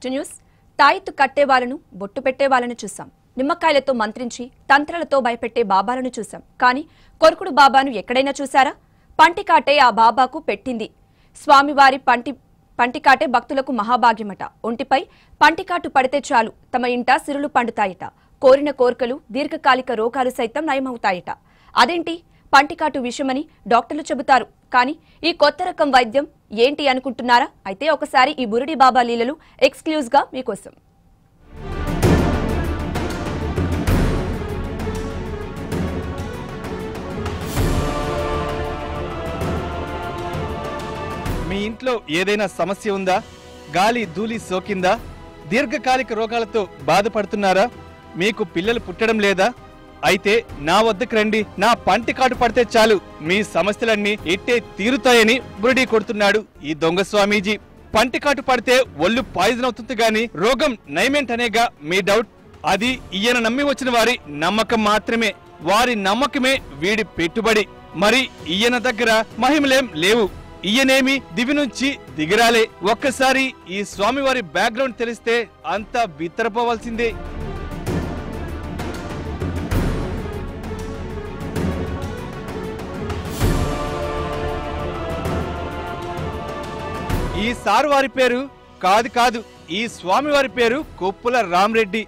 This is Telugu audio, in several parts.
నెక్స్ట్ న్యూస్ తాయెత్తు కట్టే వాళ్ళను బొట్టు పెట్టే వాళ్ళను చూసాం. నిమ్మకాయలతో మంత్రించి తంత్రాలతో భయపెట్టే బాబాలను చూసాం. కానీ కొరుకుడు బాబాను ఎక్కడైనా చూసారా? పంటికాటే ఆ బాబాకు పెట్టింది. స్వామివారి పంటికాటే భక్తులకు మహాభాగ్యమట. ఒంటిపై పంటికాటు పడితే చాలు తమ ఇంట సిరులు పండుతాయట. కోరిన కోరికలు దీర్ఘకాలిక రోగాలు సైతం నయమవుతాయట. అదేంటి పంటికాటు విషయమని డాక్టర్లు చెబుతారు. కానీ ఈ కొత్త రకం వైద్యం ఏంటి అనుకుంటున్నారా? అయితే ఒకసారి ఈ బురిడి బాబా లీలలు ఎక్స్క్లూజివ్ గా మీకోసం. మీ ఇంట్లో ఏదైనా సమస్య ఉందా? గాలి ధూళి సోకిందా? దీర్ఘకాలిక రోగాలతో బాధపడుతున్నారా? మీకు పిల్లలు పుట్టడం లేదా? అయితే నా వద్దకు రండి. నా పంటి కాటు పడితే చాలు మీ సమస్యలన్నీ ఇట్టే తీరుతాయని బురిడి కొడుతున్నాడు ఈ దొంగ స్వామీజీ. పంటి కాటు పడితే ఒళ్ళు పాయిజన్ అవుతుంది గాని రోగం నయమేంటనేగా మీ డౌట్. అది ఈయన నమ్మి వచ్చిన వారి నమ్మకం మాత్రమే. వారి నమ్మకమే వీడి పెట్టుబడి. మరి ఈయన దగ్గర మహిమలేం లేవు. ఈయనేమి దివి నుంచి దిగిరాలే. ఒక్కసారి ఈ స్వామివారి బ్యాక్గ్రౌండ్ తెలిస్తే అంతా బిత్తరపోవాల్సిందే. ఈ సారు వారి పేరు కాదు ఈ స్వామివారి పేరు కొప్పుల రామరెడ్డి.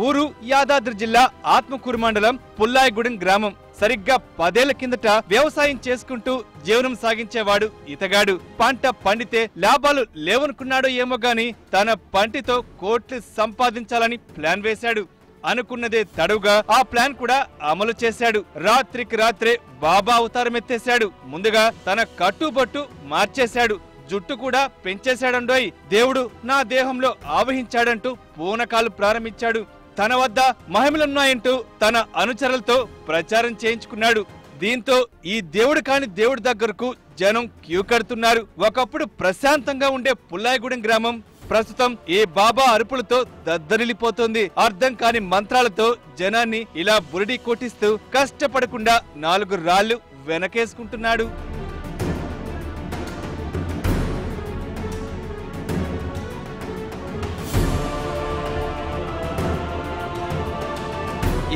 ఊరు యాదాద్రి జిల్లా ఆత్మకూరు మండలం పుల్లాయిగూడెం గ్రామం. సరిగ్గా 10 ఏళ్ల కిందట వ్యవసాయం చేసుకుంటూ జీవనం సాగించేవాడు ఇతగాడు. పంట పండితే లాభాలు లేవనుకున్నాడో ఏమో గాని తన పంటితో కోట్లు సంపాదించాలని ప్లాన్ వేశాడు. అనుకున్నదే తడుగా ఆ ప్లాన్ కూడా అమలు చేశాడు. రాత్రికి రాత్రే బాబా అవతారం ఎత్తేశాడు. ముందుగా తన కట్టుబొట్టు మార్చేశాడు. జుట్టు కూడా పెంచేశాడండోయ్. దేవుడు నా దేహంలో ఆవహించాడంటూ పూనకాలు ప్రారంభించాడు. తన వద్ద మహిమలున్నాయంటూ తన అనుచరులతో ప్రచారం చేయించుకున్నాడు. దీంతో ఈ దేవుడు కాని దేవుడి దగ్గరకు జనం క్యూ కడుతున్నారు. ఒకప్పుడు ప్రశాంతంగా ఉండే పుల్లాయిగూడెం గ్రామం ప్రస్తుతం ఈ బాబా అరుపులతో దద్దరిల్లిపోతోంది. అర్థం కాని మంత్రాలతో జనాన్ని ఇలా బురిడి కొట్టిస్తూ కష్టపడకుండా 4 రాళ్లు వెనకేసుకుంటున్నాడు.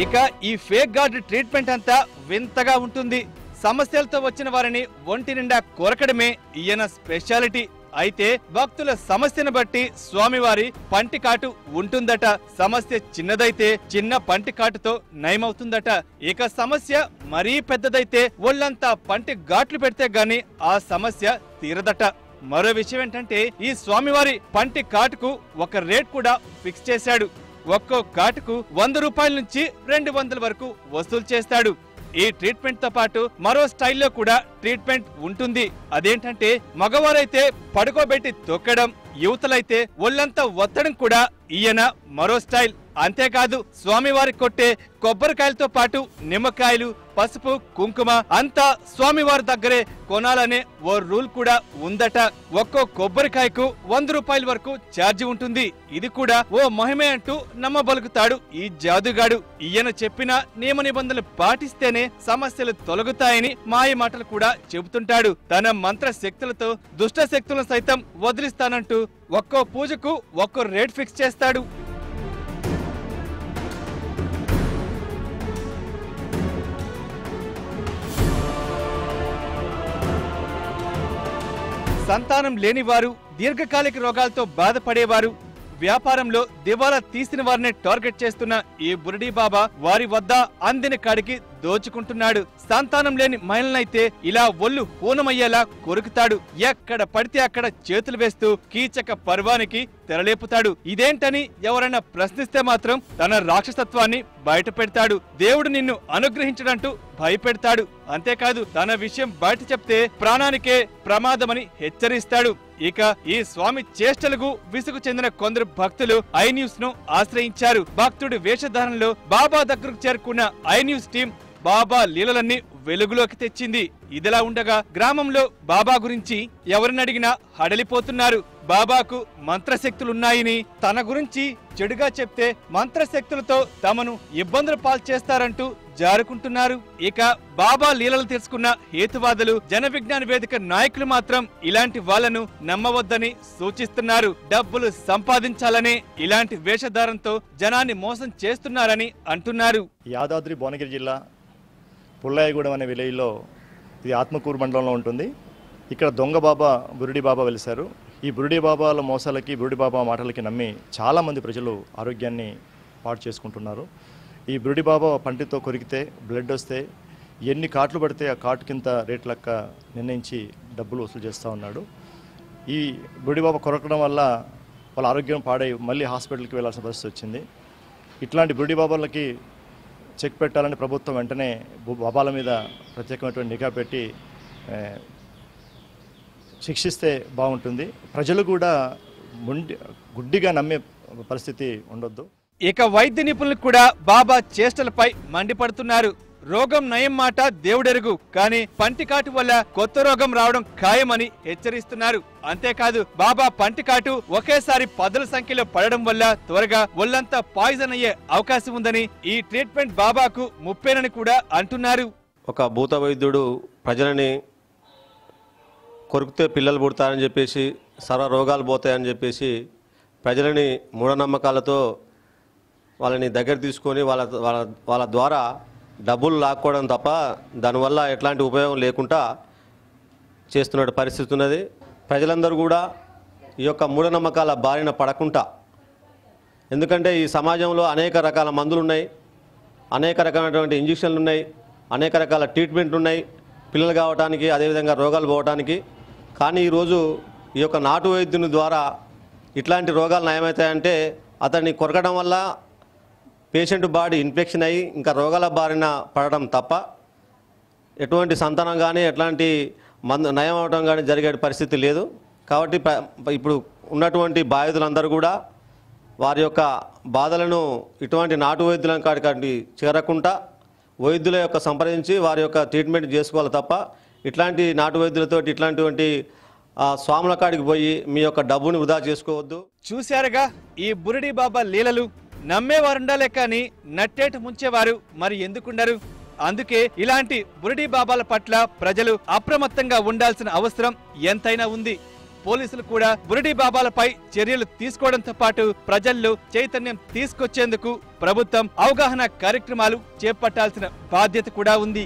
ఇక ఈ ఫేక్ గార్డ్ ట్రీట్మెంట్ అంతా వింతగా ఉంటుంది. సమస్యలతో వచ్చిన వారిని ఒంటి నిండా కొరకడమే ఈయన స్పెషాలిటీ. అయితే భక్తుల సమస్యను బట్టి స్వామివారి పంటికాటు ఉంటుందట. సమస్య చిన్నదైతే చిన్న పంటికాటుతో నయమవుతుందట. ఇక సమస్య మరీ పెద్దదైతే ఒళ్ళంతా పంటి ఘాట్లు పెడితే గాని ఆ సమస్య తీరదట. మరో విషయం ఏంటంటే ఈ స్వామివారి పంటి కాటుకు ఒక రేట్ కూడా ఫిక్స్ చేశాడు. ఒక్కో కాటుకు 100 రూపాయల నుంచి 200 వరకు వసూలు చేస్తాడు. ఈ ట్రీట్మెంట్ తో పాటు మరో స్టైల్లో కూడా ట్రీట్మెంట్ ఉంటుంది. అదేంటంటే మగవారైతే పడుకోబెట్టి తొక్కడం, యువతలైతే ఒళ్ళంతా ఒత్తడం కూడా ఈయన మరో స్టైల్. అంతేకాదు స్వామివారి కొట్టే కొబ్బరికాయలతో పాటు నిమ్మకాయలు, పసుపు, కుంకుమ అంతా స్వామివారి దగ్గరే కొనాలనే ఓ రూల్ కూడా ఉందట. ఒక్కో కొబ్బరికాయకు 100 రూపాయల వరకు ఛార్జీ ఉంటుంది. ఇది కూడా ఓ మహిమే అంటూ నమ్మబలుకుతాడు ఈ జాదుగాడు. ఈయన చెప్పిన నియమ నిబంధనలు పాటిస్తేనే సమస్యలు తొలగుతాయని మాయ మాటలు కూడా చెబుతుంటాడు. తన మంత్ర శక్తులతో దుష్ట శక్తులను సైతం వదిలిస్తానంటూ ఒక్కో పూజకు ఒక్కో రేట్ ఫిక్స్ చేస్తాడు. సంతానం లేనివారు, దీర్ఘకాలిక రోగాలతో బాధపడేవారు, వ్యాపారంలో దివాలా తీసిన వారిని టార్గెట్ చేస్తున్న ఈ బురిడి బాబా వారి వద్ద అందిన కాడికి దోచుకుంటున్నాడు. సంతానం లేని మహిళనైతే ఇలా ఒళ్ళు హూనమయ్యేలా కొరుకుతాడు. ఎక్కడ పడితే అక్కడ చేతులు వేస్తూ కీచక పర్వానికి తెరలేపుతాడు. ఇదేంటని ఎవరైనా ప్రశ్నిస్తే మాత్రం తన రాక్షసత్వాన్ని బయట పెడతాడు. దేవుడు నిన్ను అనుగ్రహించడంటూ భయపెడతాడు. అంతేకాదు తన విషయం బయట చెప్తే ప్రాణానికే ప్రమాదమని హెచ్చరిస్తాడు. ఇక ఈ స్వామి చేష్టలకు విసుగు చెందిన కొందరు భక్తులు ఐ న్యూస్ ను ఆశ్రయించారు. భక్తుడి వేషధారణలో బాబా దగ్గరకు చేరుకున్న ఐ న్యూస్ టీం బాబా లీలలన్నీ వెలుగులోకి తెచ్చింది. ఇదిలా ఉండగా గ్రామంలో బాబా గురించి ఎవరినడిగినా హడలిపోతున్నారు. బాబాకు మంత్రశక్తులున్నాయని, తన గురించి చెడుగా చెప్తే మంత్రశక్తులతో తమను ఇబ్బందులు పాల్చేస్తారంటూ జారుకుంటున్నారు. ఇక బాబా లీలలు తెలుసుకున్న హేతువాదులు, జన విజ్ఞాన వేదిక నాయకులు మాత్రం ఇలాంటి వాళ్లను నమ్మవద్దని సూచిస్తున్నారు. డబ్బులు సంపాదించాలనే ఇలాంటి వేషధారంతో జనాన్ని మోసం చేస్తున్నారని అంటున్నారు. యాదాద్రి భువనగిరి జిల్లా పుల్లాయగూడెం అనే విలేజ్లో, ఇది ఆత్మకూరు మండలంలో ఉంటుంది. ఇక్కడ దొంగ బాబా, బురుడి బాబా వెలిశారు. ఈ బురుడి బాబాల మోసాలకి, బురుడి బాబా మాటలకి నమ్మి చాలామంది ప్రజలు ఆరోగ్యాన్ని పాడు చేసుకుంటున్నారు. ఈ బురుడి బాబా పంటితో కొరికితే బ్లడ్ వస్తే ఎన్ని కాట్లు పడితే ఆ కాటు కింద రేట్ లెక్క నిర్ణయించి డబ్బులు వసూలు చేస్తూ ఉన్నాడు. ఈ బురుడి బాబా కొరకడం వల్ల వాళ్ళ ఆరోగ్యం పాడై మళ్ళీ హాస్పిటల్కి వెళ్ళాల్సిన పరిస్థితి వచ్చింది. ఇట్లాంటి బురుడి బాబాలకి చెక్ పెట్టాలని ప్రభుత్వం వెంటనే బాబాల మీద ప్రత్యేకమైనటువంటి నిఘా పెట్టి శిక్షిస్తే బాగుంటుంది. ప్రజలు కూడా గుడ్డిగా నమ్మే పరిస్థితి ఉండొద్దు. ఇక వైద్య నిపుణులు కూడా బాబా చేష్టలపై మండిపడుతున్నారు. రోగం నయం మాట దేవుడెరుగు, కానీ పంటికాటు వల్ల కొత్త రోగం రావడం ఖాయమని హెచ్చరిస్తున్నారు. అంతేకాదు, బాబా పంటికాటు ఒకేసారి పదుల సంఖ్యలో పడడం వల్ల త్వరగా ఒళ్లంతా పాయిజన్ అయ్యే అవకాశం ఉందని, ఈ ట్రీట్మెంట్ బాబాకు ముప్పేనని కూడా అంటున్నారు. ఒక భూత వైద్యుడు ప్రజలని కొరికితే పిల్లలు పుడతారని చెప్పేసి, సర్వ రోగాలు పోతాయని చెప్పేసి ప్రజలని మూఢనమ్మకాలతో వాళ్ళని దగ్గర తీసుకొని వాళ్ళ ద్వారా డబ్బులు లాక్కోవడం తప్ప దానివల్ల ఎట్లాంటి ఉపయోగం లేకుండా చేస్తున్న పరిస్థితి ఉన్నది. ప్రజలందరూ కూడా ఈ యొక్క మూఢనమ్మకాల బారిన పడకుండా, ఎందుకంటే ఈ సమాజంలో అనేక రకాల మందులు ఉన్నాయి, అనేక రకమైనటువంటి ఇంజక్షన్లు ఉన్నాయి, అనేక రకాల ట్రీట్మెంట్లు ఉన్నాయి పిల్లలు కావడానికి, అదేవిధంగా రోగాలు పోవడానికి. కానీ ఈరోజు ఈ యొక్క నాటు వైద్యుని ద్వారా ఇట్లాంటి రోగాలు నయమవుతాయంటే అతన్ని కొరకడం వల్ల పేషెంట్ బాడీ ఇన్ఫెక్షన్ అయ్యి ఇంకా రోగాల బారిన పడడం తప్ప ఎటువంటి సంతానం కానీ ఎట్లాంటి నయం అవడం కానీ జరిగే పరిస్థితి లేదు. కాబట్టి ఇప్పుడు ఉన్నటువంటి బాధితులందరూ కూడా వారి యొక్క బాధలను ఇటువంటి నాటు వైద్యుల కాడికి చేరకుండా వైద్యుల యొక్క సంప్రదించి వారి యొక్క ట్రీట్మెంట్ చేసుకోవాలి తప్ప ఇట్లాంటి నాటు వైద్యులతో ఇట్లాంటి స్వాముల కాడికి పోయి మీ యొక్క డబ్బుని వృధా చేసుకోవద్దు. చూశారుగా ఈ బురుడి బాబా లీలలు. నమ్మేవారుండాలే కానీ నట్టేటు ముంచేవారు మరి ఎందుకుండరు? అందుకే ఇలాంటి బురుడి బాబాల పట్ల ప్రజలు అప్రమత్తంగా ఉండాల్సిన అవసరం ఎంతైనా ఉంది. పోలీసులు కూడా బురుడి బాబాలపై చర్యలు తీసుకోవడంతో పాటు ప్రజల్లో చైతన్యం తీసుకొచ్చేందుకు ప్రభుత్వం అవగాహన కార్యక్రమాలు చేపట్టాల్సిన బాధ్యత కూడా ఉంది.